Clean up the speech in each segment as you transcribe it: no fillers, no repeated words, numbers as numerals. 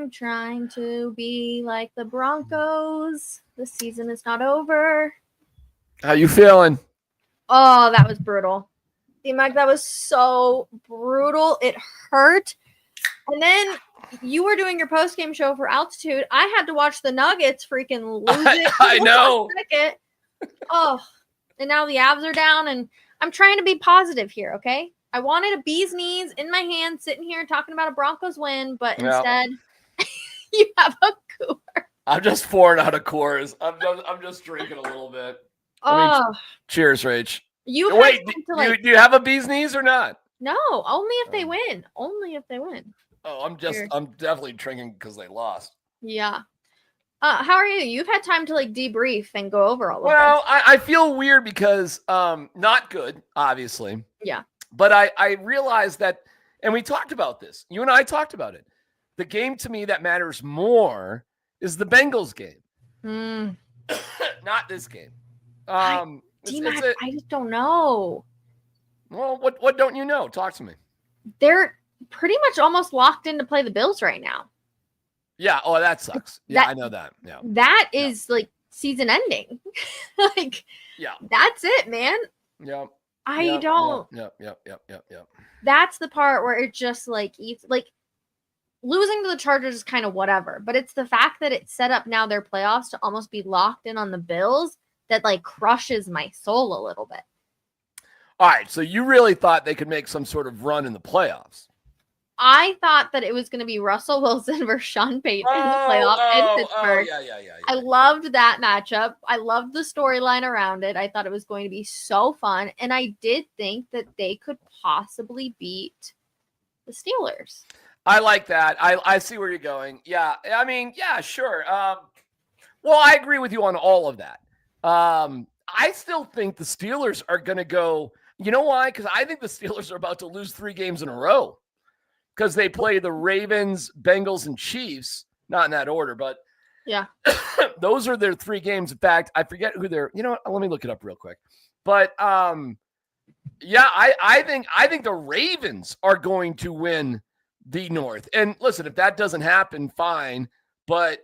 I'm trying to be like the Broncos. The season is not over. How you feeling? Oh, that was brutal. DMac, that was so brutal. It hurt. And then you were doing your post-game show for Altitude. I had to watch the Nuggets freaking lose it. I know. Oh, and now the Avs are down, and I'm trying to be positive here, okay? I wanted a bee's knees in my hand sitting here talking about a Broncos win, but instead you have a cooler. I'm just pouring out a Coors. I'm just drinking a little bit. Cheers, Rach. Do you have a bee's knees or not? No, only if they win. Only if they win. Oh, I'm definitely drinking because they lost. Yeah. How are you? You've had time to debrief and go over all of this. Well, I feel weird because not good, obviously. Yeah. But I realized that, and we talked about this. You and I talked about it. The game to me that matters more is the Bengals game. Not this game. I just don't know. Well, what don't you know? Talk to me. They're pretty much almost locked in to play the Bills right now. Yeah. Oh, that sucks. Yeah, I know that. Yeah. That is season ending. Yeah. That's it, man. Yeah. I don't. Yep. That's the part where it just eats losing to the Chargers is kind of whatever, but it's the fact that it's set up now their playoffs to almost be locked in on the Bills that crushes my soul a little bit. All right, so you really thought they could make some sort of run in the playoffs? I thought that it was going to be Russell Wilson versus Sean Payton in the playoff in Pittsburgh. Yeah. I loved that matchup. I loved the storyline around it. I thought it was going to be so fun, and I did think that they could possibly beat the Steelers. I like that. I see where you're going. Yeah, I mean, yeah, sure. Well, I agree with you on all of that. I still think the Steelers are going to go. You know why? Because I think the Steelers are about to lose 3 games in a row because they play the Ravens, Bengals, and Chiefs. Not in that order, but yeah, those are their 3 games. In fact, I forget who they're. You know what? Let me look it up real quick. But yeah, I think the Ravens are going to win the North. And listen, if that doesn't happen, fine. But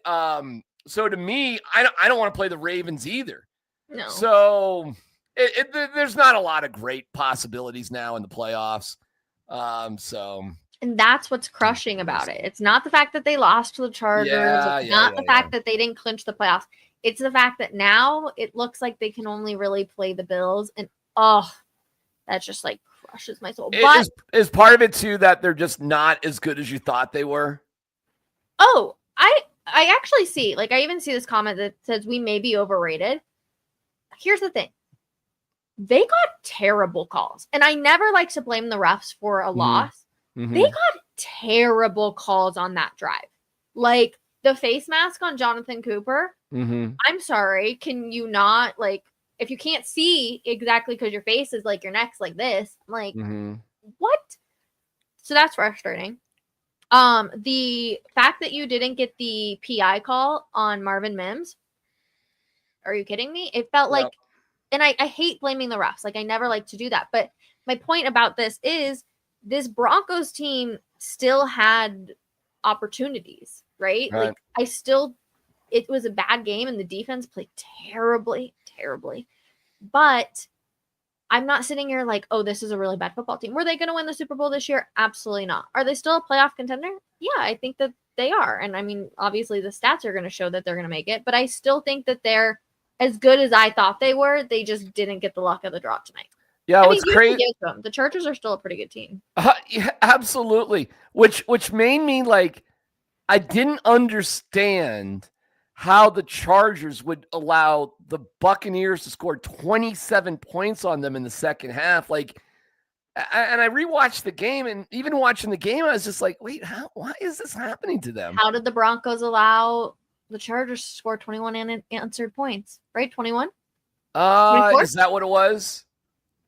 so to me, I don't want to play the Ravens either. No. So there's not a lot of great possibilities now in the playoffs. And that's what's crushing about it. It's not the fact that they lost to the Chargers. It's not the fact that they didn't clinch the playoffs. It's the fact that now it looks like they can only really play the Bills. And that just crushes my soul. But is part of it too that they're just not as good as you thought they were? Oh, I actually see. I even see this comment that says we may be overrated. Here's the thing. They got terrible calls. And I never like to blame the refs for a loss. Mm-hmm. They got terrible calls on that drive. The face mask on Jonathan Cooper. Mm-hmm. I'm sorry. Can you not, if you can't see exactly because your face is your neck's like this, mm-hmm. What? So that's frustrating. The fact that you didn't get the PI call on Marvin Mims. Are you kidding me? It felt like, and I hate blaming the refs. I never like to do that. But my point about this is this Broncos team still had opportunities, right? It was a bad game and the defense played terribly. But I'm not sitting here this is a really bad football team. Were they going to win the Super Bowl this year? Absolutely not. Are they still a playoff contender? Yeah, I think that they are. And I mean, obviously the stats are going to show that they're going to make it, but I still think that they're as good as I thought they were. They just didn't get the luck of the draw tonight. Yeah, what's crazy? The Chargers are still a pretty good team. Yeah, absolutely. Which made me I didn't understand how the Chargers would allow the Buccaneers to score 27 points on them in the second half. And I rewatched the game, and even watching the game, I was just wait, why is this happening to them? How did the Broncos allow the Chargers to score 21 unanswered points? Right, 21. Is that what it was?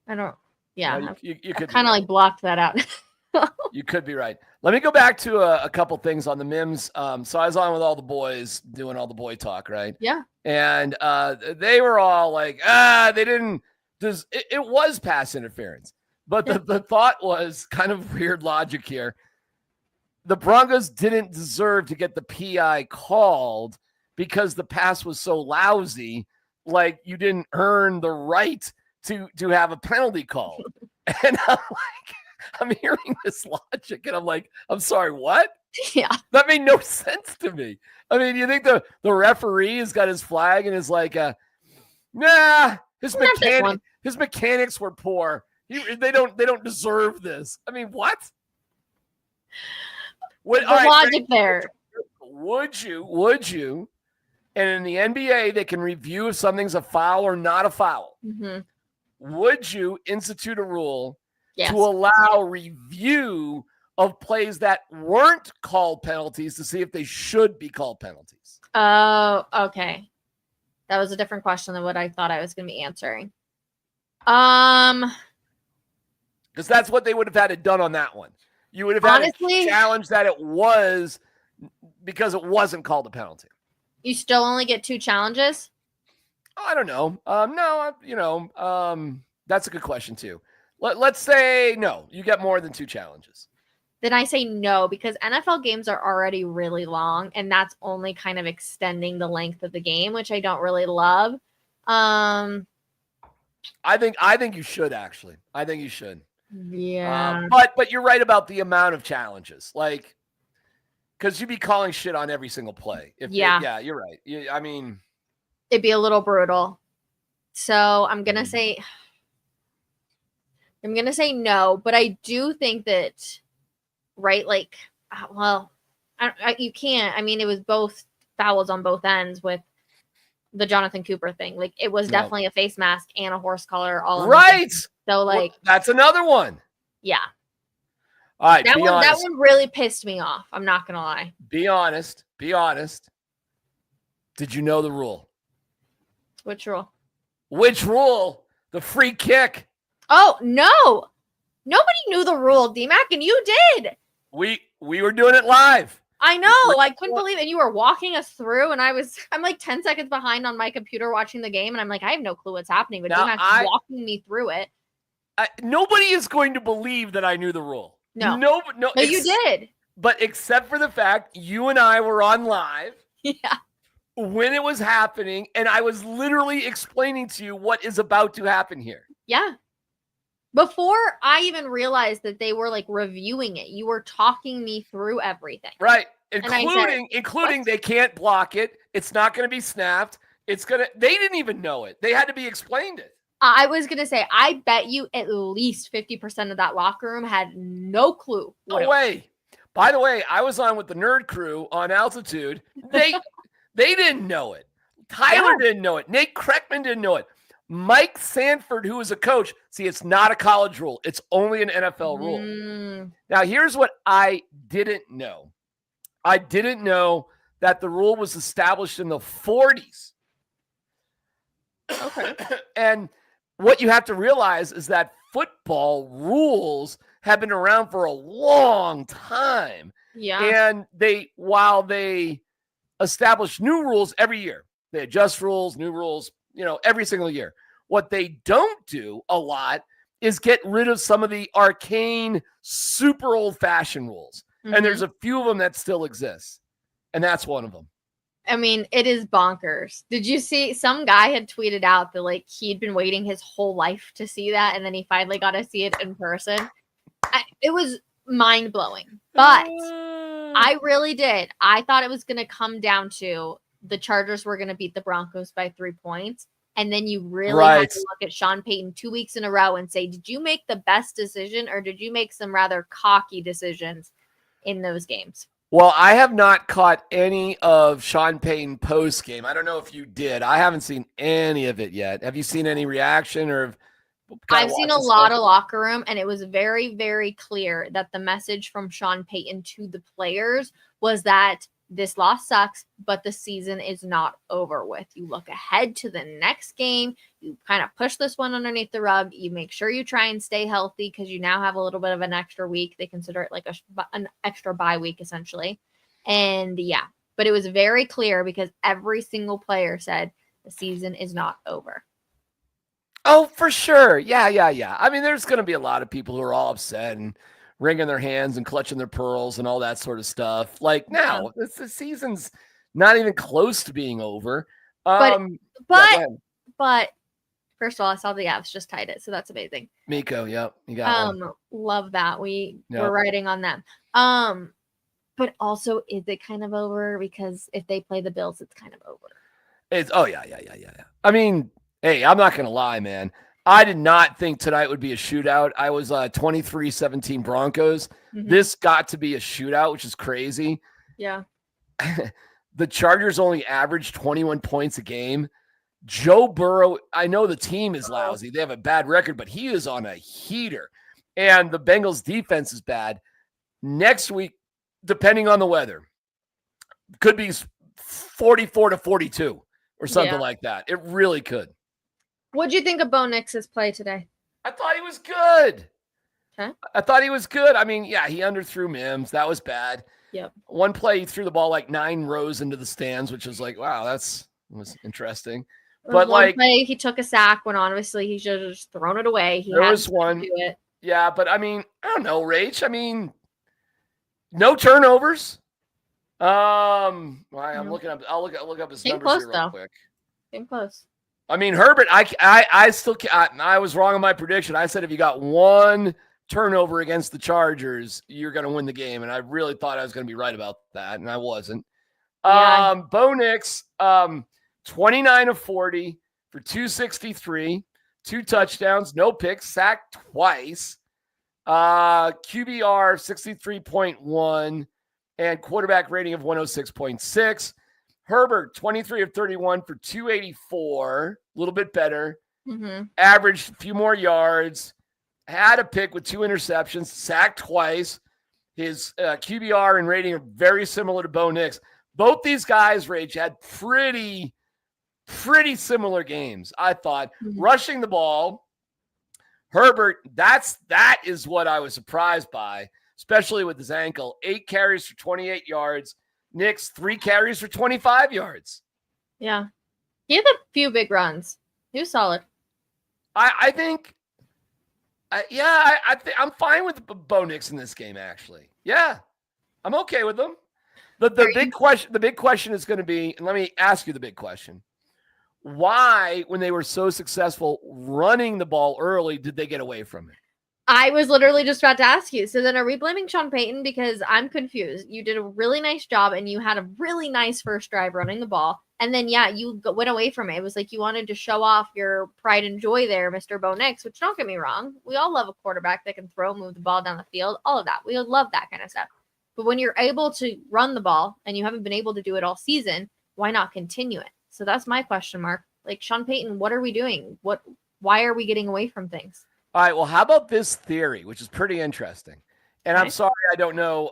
I don't. Yeah, no, you could kind of blocked that out. You could be right. Let me go back to a couple things on the Mims. So I was on with all the boys doing all the boy talk, right? Yeah. And they were all they didn't. It was pass interference, but the thought was kind of weird logic here. the Broncos didn't deserve to get the PI called because the pass was so lousy. Like, you didn't earn the right to have a penalty called. And I'm hearing this logic, and I'm like, I'm sorry, what? Yeah. That made no sense to me. I mean, you think the referee has got his flag and is like, nah, his mechanics were poor. They don't deserve this. I mean, what? The logic there. Would you? And in the NBA, they can review if something's a foul or not a foul. Mm-hmm. Would you institute a rule Yes. to allow review of plays that weren't called penalties to see if they should be called penalties? Oh, okay. That was a different question than what I thought I was going to be answering. Because that's what they would have had to done on that one. You would have had to challenge that it was because it wasn't called a penalty. You still only get 2 challenges? I don't know. That's a good question too. Let's say no. You get more than 2 challenges. Then I say no, because NFL games are already really long, and that's only kind of extending the length of the game, which I don't really love. I think you should, actually. I think you should. Yeah. But you're right about the amount of challenges. Like, because you'd be calling shit on every single play. Yeah, you're right. I mean, it'd be a little brutal. So I'm gonna say no, but I do think that, right? Like, well, you can't. I mean, it was both fouls on both ends with the Jonathan Cooper thing. Like, it was definitely a face mask and a horse collar all right. So, like, that's another one. Yeah. All right. That one really pissed me off. I'm not gonna lie. Be honest. Did you know the rule? Which rule? The free kick. Oh, no. Nobody knew the rule, DMac, and you did. We were doing it live. I know. I couldn't believe it. And you were walking us through, and I'm like 10 seconds behind on my computer watching the game, and I'm like, I have no clue what's happening, but DMac's walking me through it. Nobody is going to believe that I knew the rule. No, you did. But except for the fact you and I were on live. Yeah. When it was happening, and I was literally explaining to you what is about to happen here. Yeah. Before I even realized that they were like reviewing it, you were talking me through everything. Right. Including they can't block it. It's not going to be snapped. They didn't even know it. They had to be explained it. I was going to say, I bet you at least 50% of that locker room had no clue. No way. By the way, I was on with the Nerd Crew on Altitude. They didn't know it. Tyler didn't know it. Nate Kreckman didn't know it. Mike Sanford, who was a coach, see, it's not a college rule. It's only an NFL rule. Now, here's what I didn't know. I didn't know that the rule was established in the 40s. Okay. And what you have to realize is that football rules have been around for a long time. Yeah. And while they establish new rules every year, they adjust rules, new rules, every single year. What they don't do a lot is get rid of some of the arcane, super old-fashioned rules. Mm-hmm. And there's a few of them that still exist. And that's one of them. I mean, it is bonkers. Did you see some guy had tweeted out that like he'd been waiting his whole life to see that, and then he finally got to see it in person? It was mind-blowing. But I really did. I thought it was going to come down to the Chargers were going to beat the Broncos by 3 points. And then you really had to look at Sean Payton 2 weeks in a row and say, did you make the best decision, or did you make some rather cocky decisions in those games? Well, I have not caught any of Sean Payton post game. I don't know if you did. I haven't seen any of it yet. Have you seen any reaction or? I've seen a lot of locker room, and it was very, very clear that the message from Sean Payton to the players was that this loss sucks, but the season is not over with. You look ahead to the next game. You kind of push this one underneath the rug. You make sure you try and stay healthy because you now have a little bit of an extra week. They consider it like an extra bye week, essentially. And yeah, but it was very clear because every single player said the season is not over. Oh, for sure. Yeah. I mean, there's going to be a lot of people who are all upset and wringing their hands and clutching their pearls and all that sort of stuff. Like now, the season's not even close to being over. But first of all, I saw the Avs just tied it, so that's amazing. Miko, yep, you got one. Love that. We're riding on them. But also, is it kind of over? Because if they play the Bills, it's kind of over. Yeah. I mean, hey, I'm not gonna lie, man. I did not think tonight would be a shootout. I was 23-17 Broncos. Mm-hmm. This got to be a shootout, which is crazy. Yeah. The Chargers only averaged 21 points a game. Joe Burrow, I know the team is lousy. They have a bad record, but he is on a heater. And the Bengals defense is bad. Next week, depending on the weather, could be 44-42 or something like that. It really could. What'd you think of Bo Nix's play today? I thought he was good. Okay. I thought he was good. I mean, yeah, he underthrew Mims. That was bad. Yep. One play, he threw the ball like 9 rows into the stands, which was like, wow, was interesting. But one play, he took a sack when honestly he should have just thrown it away. There was one. Yeah, but I mean, I don't know, Rach. I mean, no turnovers. I'm looking up. I'll look up his numbers here real quick. Came close. I mean, Herbert. I was wrong on my prediction. I said if you got one turnover against the Chargers, you're going to win the game, and I really thought I was going to be right about that, and I wasn't. Yeah. Bo Nix, 29 of 40 for 263, 2 touchdowns, no picks, sacked twice. QBR 63.1 and quarterback rating of 106.6. Herbert 23 of 31 for 284, a little bit better. Mm-hmm. Averaged a few more yards, had a pick with 2 interceptions, sacked twice. His QBR and rating are very similar to Bo Nix. Both these guys, Rach, had pretty similar games, I thought. Mm-hmm. Rushing the ball, Herbert, that is what I was surprised by, especially with his ankle. 8 carries for 28 yards. Nix, 3 carries for 25 yards. Yeah. He had a few big runs. He was solid. I think, I'm fine with Bo Nix in this game, actually. Yeah, I'm okay with him. The big question is going to be, and let me ask you the big question. Why, when they were so successful running the ball early, did they get away from it? I was literally just about to ask you. So then are we blaming Sean Payton? Because I'm confused. You did a really nice job and you had a really nice first drive running the ball. And then, you went away from it. It was like you wanted to show off your pride and joy there, Mr. Bo Nix, which don't get me wrong. We all love a quarterback that can throw, move the ball down the field, all of that. We love that kind of stuff. But when you're able to run the ball and you haven't been able to do it all season, why not continue it? So that's my question mark. Like, Sean Payton, what are we doing? Why are we getting away from things? All right, well, how about this theory, which is pretty interesting? And okay. I'm sorry, I don't know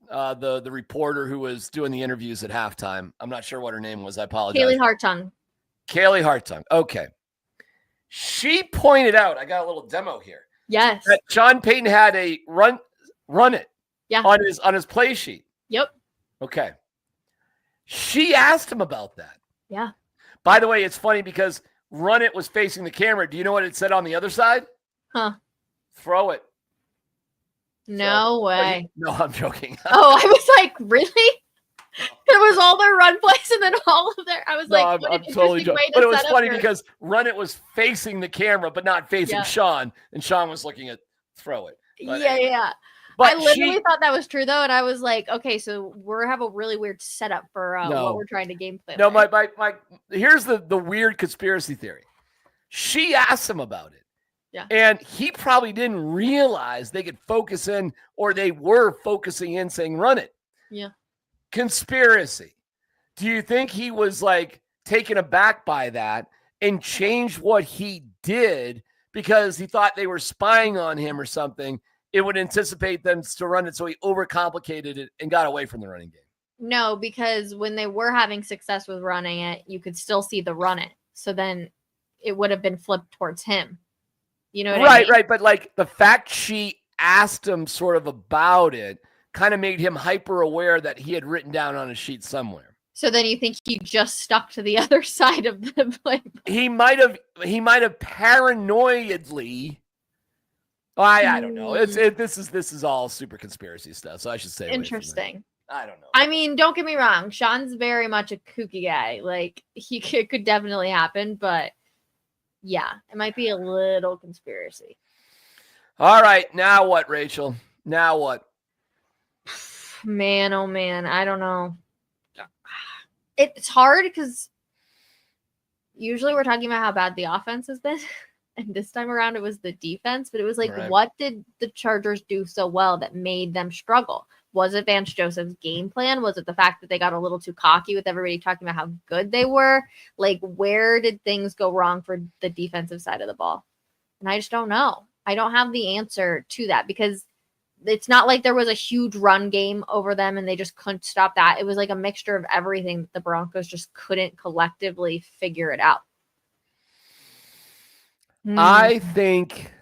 the reporter who was doing the interviews at halftime. I'm not sure what her name was. I apologize. Kaylee Hartung. Okay. She pointed out, I got a little demo here. Yes. That Sean Payton had a run it. Yeah. On his play sheet. Yep. Okay. She asked him about that. Yeah. By the way, it's funny because run it was facing the camera. Do you know what it said on the other side? Huh. Throw it. No way. No, I'm joking. Oh, I was like, really? It was all their run plays and then all of their. I was like, I'm totally joking. But it was funny because run it was facing the camera, but not facing Sean. And Sean was looking at throw it. But anyway. Yeah. But I literally thought that was true though, and I was like, okay, so we have a really weird setup for what we're trying to game plan. No, my here's the weird conspiracy theory. She asked him about it. Yeah. And he probably didn't realize they could focus in, or they were focusing in saying run it. Yeah. Conspiracy. Do you think he was like taken aback by that and changed what he did because he thought they were spying on him or something? It would anticipate them to run it, so he overcomplicated it and got away from the running game. No, because when they were having success with running it, you could still see the run it. So then it would have been flipped towards him. You know what I mean? Right. But like the fact she asked him sort of about it kind of made him hyper aware that he had written down on a sheet somewhere. So then you think he just stuck to the other side of the play? He might have paranoidly I don't know. This is all super conspiracy stuff, so I should say Interesting. I don't know. I mean, don't get me wrong. Sean's very much a kooky guy. Like, it could definitely happen, but yeah, it might be a little conspiracy. All right, now what, Rachel? Now what? Man, oh man, I don't know. It's hard because usually we're talking about how bad the offense has been. And this time around, it was the defense. But it was like, what did the Chargers do so well that made them struggle? Was it Vance Joseph's game plan? Was it the fact that they got a little too cocky with everybody talking about how good they were? Like, where did things go wrong for the defensive side of the ball? And I just don't know. I don't have the answer to that because it's not like there was a huge run game over them and they just couldn't stop that. It was like a mixture of everything. The Broncos just couldn't collectively figure it out. I think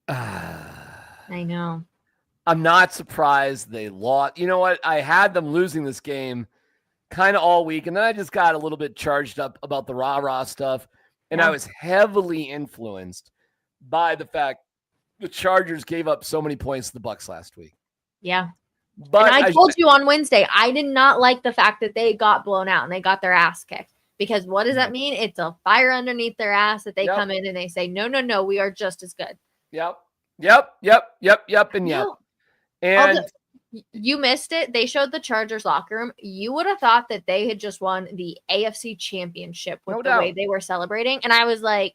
I know. I'm not surprised they lost. You know what? I had them losing this game kind of all week, and then I just got a little bit charged up about the rah-rah stuff, and I was heavily influenced by the fact the Chargers gave up so many points to the Bucs last week. Yeah. But I told you on Wednesday, I did not like the fact that they got blown out and they got their ass kicked. Because what does that mean? It's a fire underneath their ass that they come in and they say, no, we are just as good. Yep. And And you missed it. They showed the Chargers locker room. You would have thought that they had just won the AFC championship with the way they were celebrating. And I was like,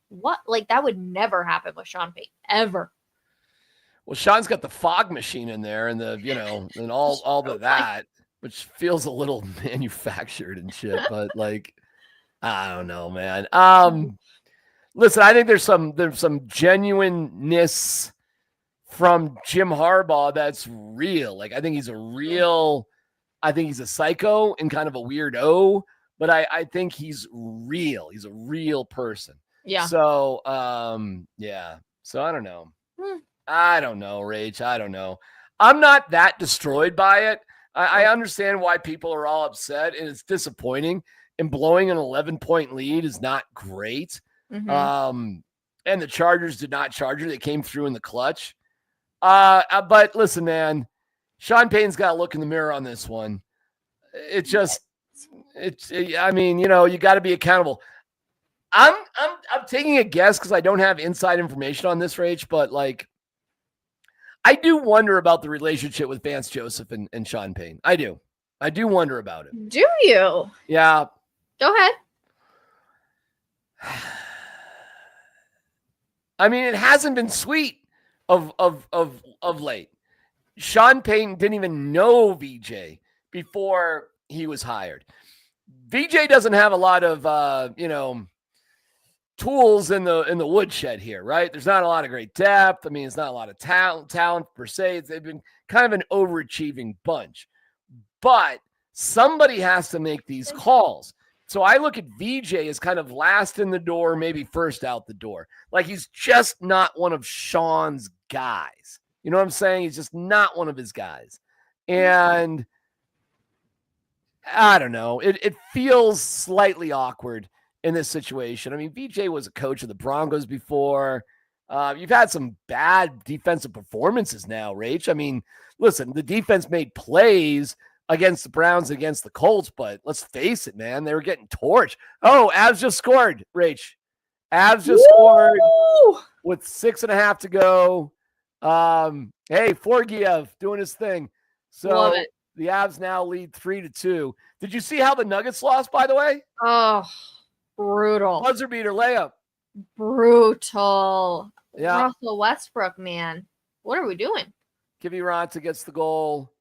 what? Like, that would never happen with Sean Payton, ever. Well, Sean's got the fog machine in there and and all of that, which feels a little manufactured and shit, but like, I don't know, man. Listen, I think there's some genuineness from Jim Harbaugh that's real. Like, I think he's a psycho and kind of a weirdo, but I think he's real. He's a real person. Yeah. So, So I don't know. I don't know, Rach. I don't know. I'm not that destroyed by it. I understand why people are all upset, and it's disappointing. And blowing an 11-point lead is not great. Mm-hmm. And the Chargers did not charge her. They came through in the clutch. But listen, man, Sean Payton's got to look in the mirror on this one. I mean, you got to be accountable. I'm taking a guess because I don't have inside information on this, Rach, but like, I do wonder about the relationship with Vance Joseph and Sean Payton. I do wonder about it. Do you? Yeah. Go ahead. I mean, it hasn't been sweet of late. Sean Payton didn't even know VJ before he was hired. VJ doesn't have a lot of tools in the woodshed here, right? There's not a lot of great depth. I mean, it's not a lot of talent per se. They've been kind of an overachieving bunch. But somebody has to make these calls. So I look at VJ as kind of last in the door, maybe first out the door. Like, he's just not one of Sean's guys. You know what I'm saying? He's just not one of his guys. And I don't know. It feels slightly awkward in this situation. I mean, VJ was a coach of the Broncos before. You've had some bad defensive performances now, Rach. I mean, listen, the defense made plays against the Browns, against the Colts, but let's face it, man, they were getting torched. Oh, Avs just scored, Rach. Avs just scored with 6.5 to go. Hey, Forgiev doing his thing. So the Avs now lead 3-2. Did you see how the Nuggets lost, by the way? Oh, brutal. Buzzer beater layup. Brutal. Yeah. Russell Westbrook, man. What are we doing? Kiviranta gets the goal.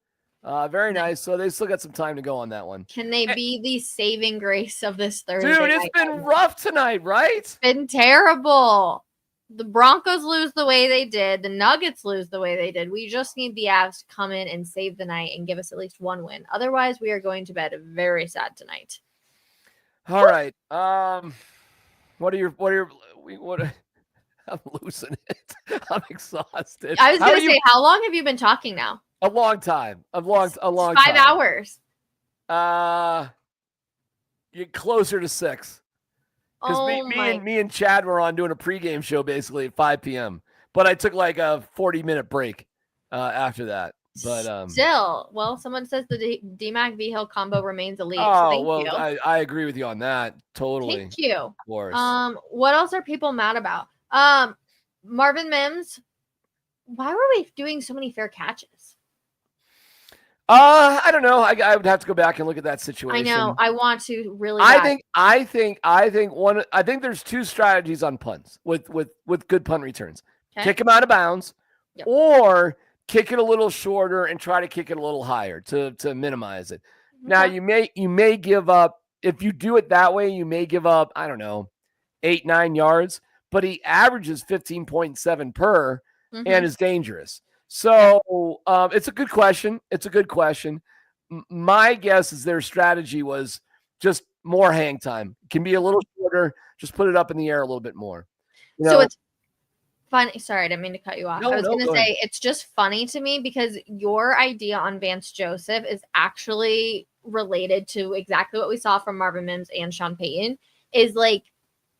Very nice. So they still got some time to go on that one. Can they be the saving grace of this Thursday? Dude, it's been rough tonight, right? It's been terrible. The Broncos lose the way they did. The Nuggets lose the way they did. We just need the Avs to come in and save the night and give us at least one win. Otherwise, we are going to bed very sad tonight. All right. I'm losing it. I'm exhausted. I was going to say, how long have you been talking now? A long time. A long 5 time. hours. You're closer to 6. Because me and Chad were on doing a pregame show basically at 5 p.m. but I took like a 40-minute break after that. But still, well, someone says the DMac Vigil combo remains elite. Oh, so thank well, you. I agree with you on that. Totally. Thank you. Of course. What else are people mad about? Marvin Mims. Why were we doing so many fair catches? I don't know. I would have to go back and look at that situation. I know. I want to really. I think there's two strategies on punts with good punt returns. Okay. Kick them out of bounds, or kick it a little shorter and try to kick it a little higher to minimize it. Okay. Now you may give up, if you do it that way, you may give up, I don't know, 8-9 yards, but he averages 15.7 per and is dangerous. So it's a good question. My guess is their strategy was just more hang time. It can be a little shorter. Just put it up in the air a little bit more. So it's funny. Sorry, I didn't mean to cut you off. I was going to say it's just funny to me because your idea on Vance Joseph is actually related to exactly what we saw from Marvin Mims and Sean Payton. Is like,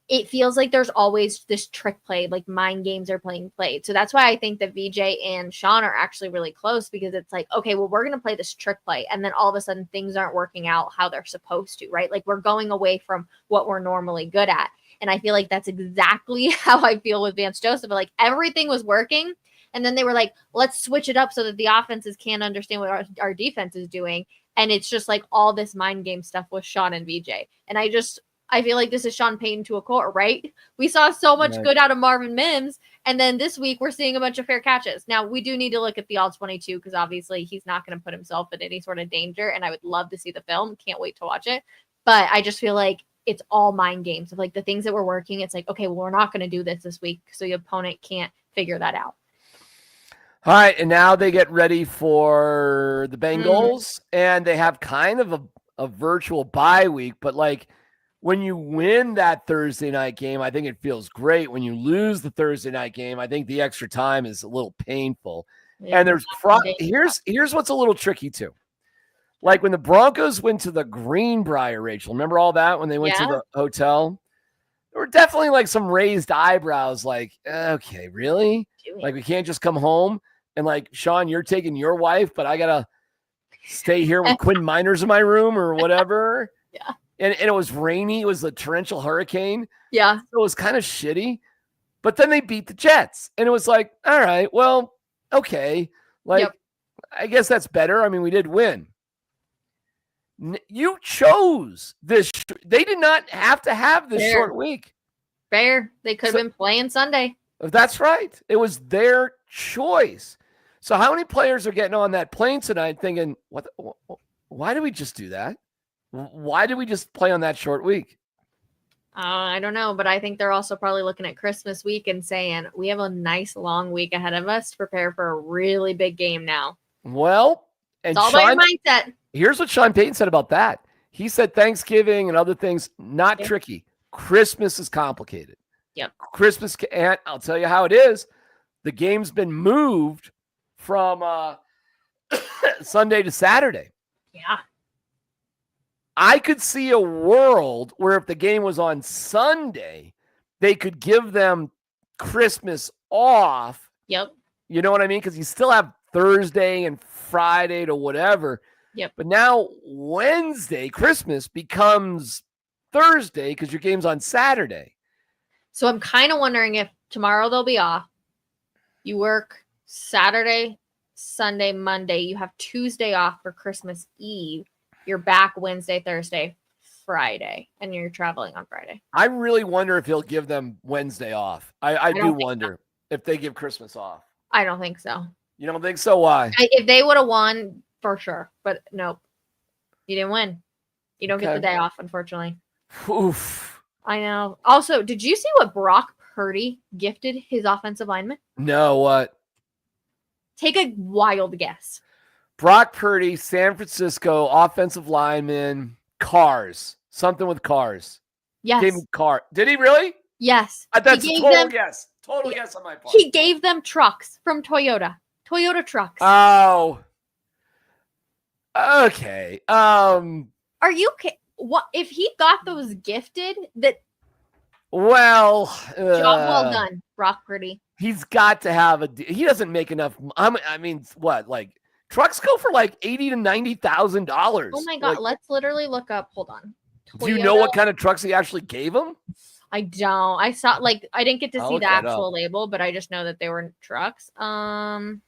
it feels like there's always this trick play, like mind games are played. So that's why I think that VJ and Sean are actually really close, because it's like, okay, well, we're going to play this trick play. And then all of a sudden things aren't working out how they're supposed to, right? Like we're going away from what we're normally good at. And I feel like that's exactly how I feel with Vance Joseph. But like everything was working. And then they were like, let's switch it up so that the offenses can't understand what our defense is doing. And it's just like all this mind game stuff with Sean and VJ. And I feel like this is Sean Payton to a core, right? We saw so much good out of Marvin Mims, and then this week we're seeing a bunch of fair catches. Now, we do need to look at the all-22 because obviously he's not going to put himself in any sort of danger, and I would love to see the film. Can't wait to watch it. But I just feel like it's all mind games of like the things that were working. It's like, okay, well, we're not going to do this week, so the opponent can't figure that out. All right, and now they get ready for the Bengals, and they have kind of a virtual bye week, but like, when you win that Thursday night game, I think it feels great. When you lose the Thursday night game, I think the extra time is a little painful. Yeah, and here's what's a little tricky too. Like when the Broncos went to the Greenbrier, Rachel, remember all that when they went to the hotel? There were definitely like some raised eyebrows, like, okay, really? Like we can't just come home and like, Sean, you're taking your wife, but I gotta stay here with Quinn Miners in my room or whatever. Yeah. And it was rainy. It was a torrential hurricane. Yeah. So it was kind of shitty. But then they beat the Jets. And it was like, all right, well, okay. Like, I guess that's better. I mean, we did win. You chose this. They did not have to have this short week. Fair. They could have been playing Sunday. That's right. It was their choice. So how many players are getting on that plane tonight thinking, why did we just do that? Why did we just play on that short week? I don't know, but I think they're also probably looking at Christmas week and saying, we have a nice long week ahead of us to prepare for a really big game now. Well, and it's all about your mindset. Here's what Sean Payton said about that. He said Thanksgiving and other things, not tricky. Christmas is complicated. Yep. Christmas, and I'll tell you how it is. The game's been moved from Sunday to Saturday. Yeah. I could see a world where if the game was on Sunday, they could give them Christmas off. Yep. You know what I mean? Because you still have Thursday and Friday to whatever. Yep. But now Wednesday, Christmas becomes Thursday because your game's on Saturday. So I'm kind of wondering if tomorrow they'll be off. You work Saturday, Sunday, Monday. You have Tuesday off for Christmas Eve. You're back Wednesday, Thursday, Friday, and you're traveling on Friday. I really wonder if he'll give them Wednesday off. I do wonder if they give Christmas off. I don't think so. You don't think so? Why? If they would have won, for sure. But nope. You didn't win. You don't get the day off, unfortunately. Oof. I know. Also, did you see what Brock Purdy gifted his offensive lineman? No, what? Take a wild guess. Brock Purdy, San Francisco offensive lineman, cars. Something with cars. Yes. Gave him car. Did he really? Yes. That's a total guess. Total guess on my part. He gave them trucks from Toyota. Toyota trucks. Oh. Okay. Are you what if he got those gifted? That well, job well done, Brock Purdy. He's got to have he doesn't make enough. I mean, what, like trucks go for like $80,000 to $90,000. Oh my God. Like, Let's literally look up. Hold on. do you know what kind of trucks he actually gave him? I don't. I saw, like, I didn't get to see the actual up. label, but I just know that they were trucks. 20,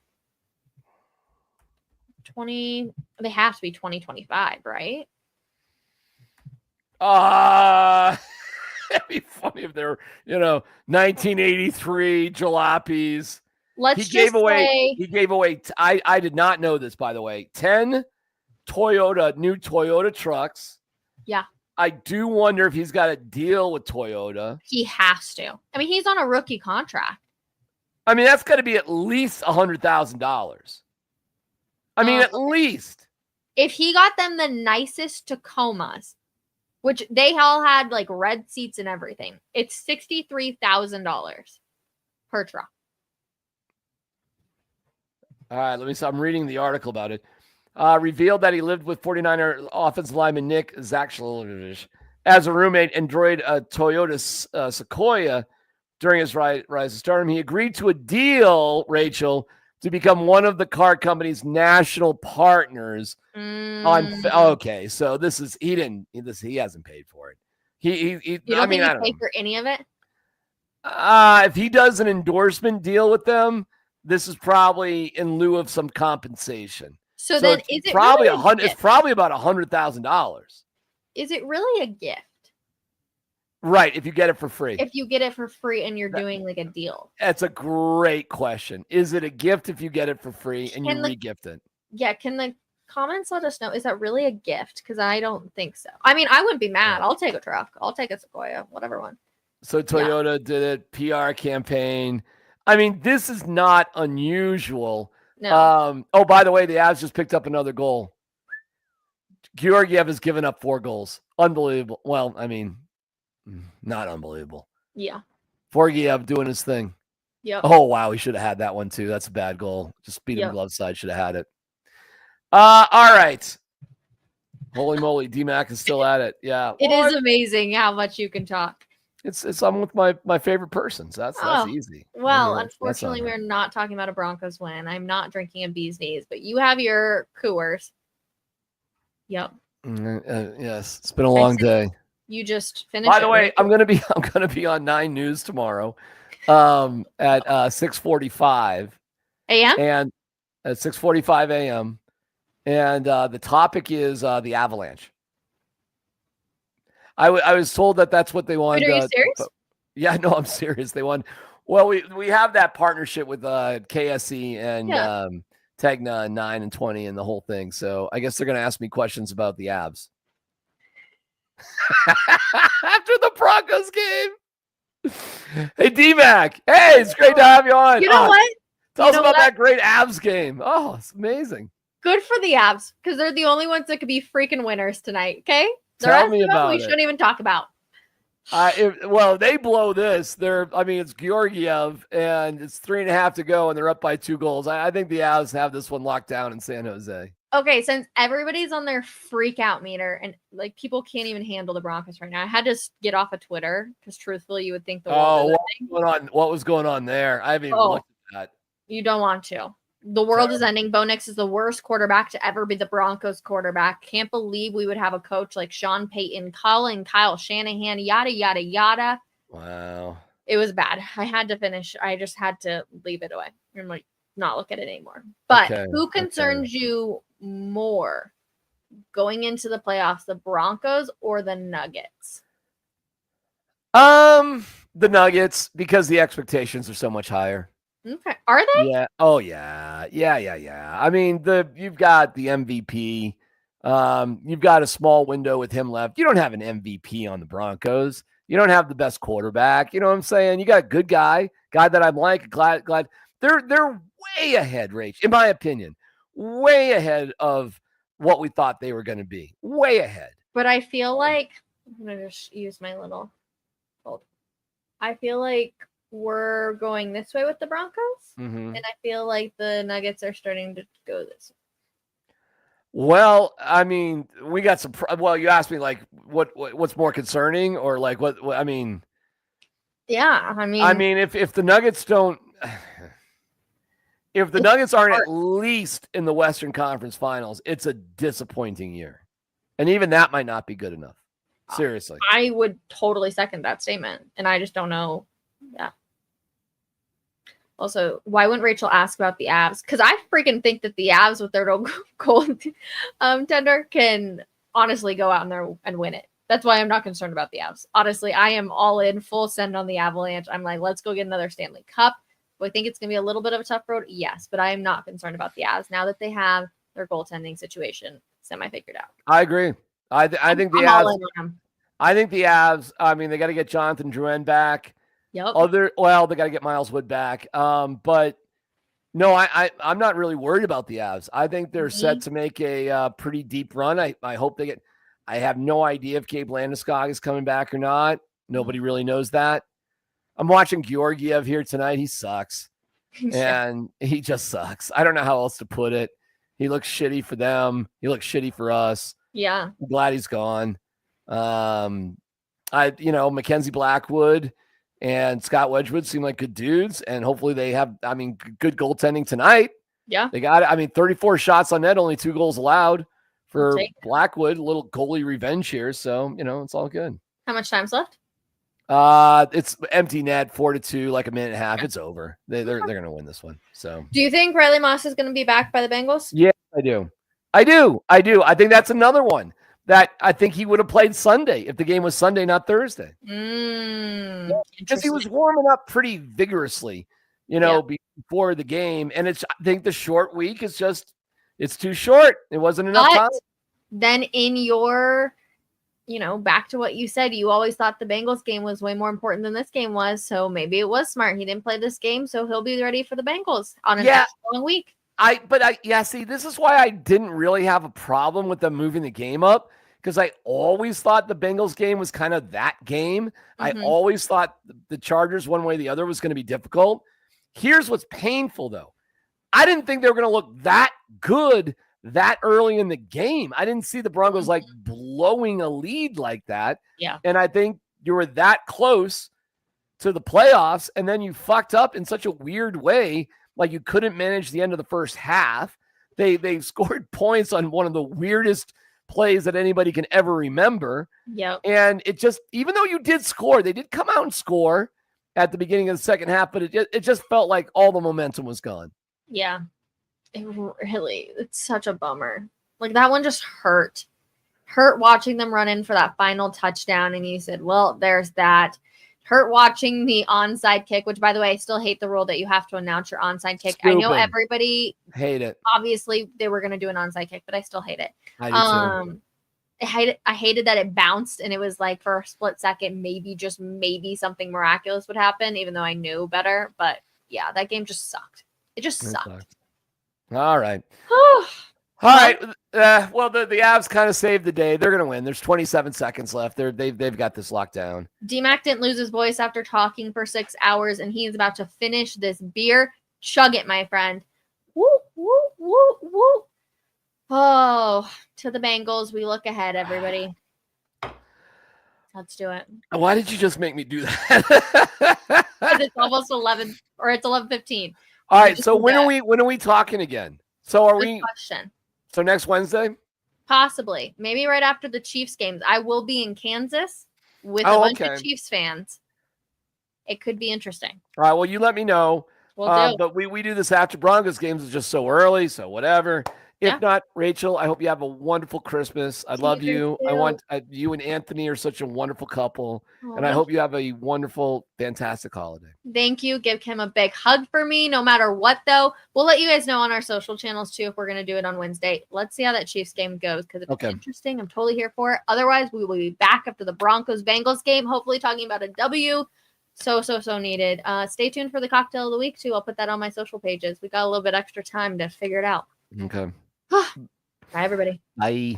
they have to be 2025, right? It'd be funny if they're, 1983 jalopies. He gave away. I did not know this, by the way. 10 new Toyota trucks. Yeah. I do wonder if he's got a deal with Toyota. He has to. I mean, he's on a rookie contract. I mean, that's got to be at least $100,000. I mean, at least. If he got them the nicest Tacomas, which they all had like red seats and everything, it's $63,000 per truck. All right, let me see. I'm reading the article about it. Revealed that he lived with 49er offensive lineman Nick Zachlevich as a roommate and enjoyed a Toyota Sequoia during his rise to stardom. He agreed to a deal, Rachel, to become one of the car company's national partners. Okay, so he hasn't paid for it. You don't think he paid for any of it? If he does an endorsement deal with them, this is probably in lieu of some compensation. So then is it probably really it's probably about $100,000. Is it really a gift? Right, if you get it for free. If you get it for free and you're doing like a deal. That's a great question. Is it a gift if you get it for free and you re-gift it? Yeah, can the comments let us know? Is that really a gift? Because I don't think so. I mean, I wouldn't be mad. I'll take a truck. I'll take a Sequoia, whatever one. So Toyota did it, PR campaign. I mean, this is not unusual. No. By the way, the Avs just picked up another goal. Georgiev has given up 4 goals. Unbelievable. Well, I mean, not unbelievable. Yeah. Georgiev doing his thing. Yeah. Oh, wow. He should have had that one, too. That's a bad goal. Just beat him glove side. Should have had it. All right. Holy moly. DMac is still at it. Yeah. It is amazing how much you can talk. I'm with my favorite persons. That's easy. Well, unfortunately, we're not talking about a Broncos win. I'm not drinking a bee's knees, but you have your coors. Yep. Yes, it's been a long day. You just finished. By the way, I'm gonna be on 9 News tomorrow, at 6:45 a.m. and at 6:45 a.m. And the topic is the Avalanche. I was told that's what they want. Wait, are you serious? Yeah, no, I'm serious. They want. Well, we have that partnership with KSE and Tegna 9 and 20 and the whole thing. So I guess they're going to ask me questions about the Avs after the Broncos game. Hey, DMac. Hey, it's great to have you on. You know what? Tell us about that great Avs game. Oh, it's amazing. Good for the Avs because they're the only ones that could be freaking winners tonight. Okay. Tell me about it. We shouldn't even talk about. They blow this. It's Georgiev, and it's 3.5 to go, and they're up by 2 goals. I think the Avs have this one locked down in San Jose. Okay, since everybody's on their freak out meter, and like people can't even handle the Broncos right now, I had to get off of Twitter because truthfully, you would think the world what was going on there? I haven't even looked at that. You don't want to. The world is ending. Bo Nix is the worst quarterback to ever be the Broncos quarterback. Can't believe we would have a coach like Sean Payton, Kyle Shanahan, yada, yada, yada. Wow. It was bad. I had to finish. I just had to leave it away. I'm like, not look at it anymore. But who concerns you more going into the playoffs, the Broncos or the Nuggets? The Nuggets, because the expectations are so much higher. Okay. Are they? Yeah. Oh, yeah. Yeah. I mean, you've got the MVP. You've got a small window with him left. You don't have an MVP on the Broncos. You don't have the best quarterback. You know what I'm saying? You got a good guy that I'm like. Glad they're way ahead, Rach, in my opinion. Way ahead of what we thought they were going to be. Way ahead. But I feel like I'm going to just use my little hold. I feel like we're going this way with the Broncos, and I feel like the Nuggets are starting to go this way. Well, I mean, we got some. Well, you asked me like what's more concerning, or like what I mean. Yeah, I mean, if the Nuggets don't, if the Nuggets aren't at least in the Western Conference Finals, it's a disappointing year. And even that might not be good enough. Seriously. I would totally second that statement. And I just don't know. Yeah. Also, why wouldn't Rachel ask about the Avs? Because I freaking think that the Avs with their goal tender can honestly go out in there and win it. That's why I'm not concerned about the Avs. Honestly, I am all in, full send on the Avalanche. I'm like, let's go get another Stanley Cup. Do I think it's going to be a little bit of a tough road? Yes, but I am not concerned about the Avs now that they have their goaltending situation semi-figured out. I agree. I think the Avs. I think the Avs. I mean, they got to get Jonathan Drouin back. Yep. They got to get Miles Wood back. But no, I'm not really worried about the Avs. I think they're set to make a pretty deep run. I hope they get. I have no idea if Gabe Landeskog is coming back or not. Nobody really knows that. I'm watching Georgiev here tonight. He sucks. And he just sucks. I don't know how else to put it. He looks shitty for them. He looks shitty for us. Yeah. I'm glad he's gone. Mackenzie Blackwood and Scott Wedgwood seem like good dudes, and hopefully they have, good goaltending tonight. Yeah. They got it. 34 shots on net, only 2 goals allowed for Blackwood. A little goalie revenge here. So, it's all good. How much time's left? It's empty net, 4-2, like a minute and a half. It's over. They're going to win this one. So, do you think Riley Moss is going to be back by the Bengals? Yeah, I do. I think that's another one that I think he would have played Sunday if the game was Sunday, not Thursday. Because he was warming up pretty vigorously, before the game. And I think the short week is it's too short. It wasn't enough time. Then in your, back to what you said, you always thought the Bengals game was way more important than this game was. So maybe it was smart. He didn't play this game, so he'll be ready for the Bengals on a long week. See, this is why I didn't really have a problem with them moving the game up, because I always thought the Bengals game was kind of that game. I always thought the Chargers, one way or the other, was going to be difficult. Here's what's painful, though. I didn't think they were going to look that good that early in the game. I didn't see the Broncos blowing a lead like that. Yeah. And I think you were that close to the playoffs, and then you fucked up in such a weird way. Like, you couldn't manage the end of the first half. They scored points on one of the weirdest plays that anybody can ever remember. Yeah. And it just, even though you did score, they did come out and score at the beginning of the second half, but it just felt like all the momentum was gone. Yeah. It's such a bummer. Like, that one just hurt watching them run in for that final touchdown. And you said, well, there's that. Hurt watching the onside kick, which, by the way, I still hate the rule that you have to announce your onside kick. Stupid. I know everybody hate it. Obviously, they were going to do an onside kick, but I still hate it. I do too. I hated that it bounced, and it was like for a split second, maybe something miraculous would happen, even though I knew better. But yeah, that game just sucked. It just sucked. All right. All right. Well, the Avs kind of saved the day. They're going to win. There's 27 seconds left. They've got this locked down. DMac didn't lose his voice after talking for 6 hours, and he is about to finish this beer. Chug it, my friend. Woo, woo, woo, woo. Oh, to the Bengals. We look ahead, everybody. Let's do it. Why did you just make me do that? It's almost 11, or it's 11:15. All right. So when are we talking again? So are we? Question. So next Wednesday? Possibly. Maybe right after the Chiefs games. I will be in Kansas with a bunch of Chiefs fans. It could be interesting. All right. Well, you let me know. We'll do. But we do this after Broncos games. It's just so early. So whatever. If not, Rachel, I hope you have a wonderful Christmas. I love you. I want you and Anthony are such a wonderful couple. And I hope you have a wonderful, fantastic holiday. Thank you. Give Kim a big hug for me, no matter what, though. We'll let you guys know on our social channels, too, if we're going to do it on Wednesday. Let's see how that Chiefs game goes, because if it's interesting, I'm totally here for it. Otherwise, we will be back after the Broncos-Bengals game, hopefully talking about a W. So needed. Stay tuned for the cocktail of the week, too. I'll put that on my social pages. We got a little bit extra time to figure it out. Okay. Bye, everybody. Bye.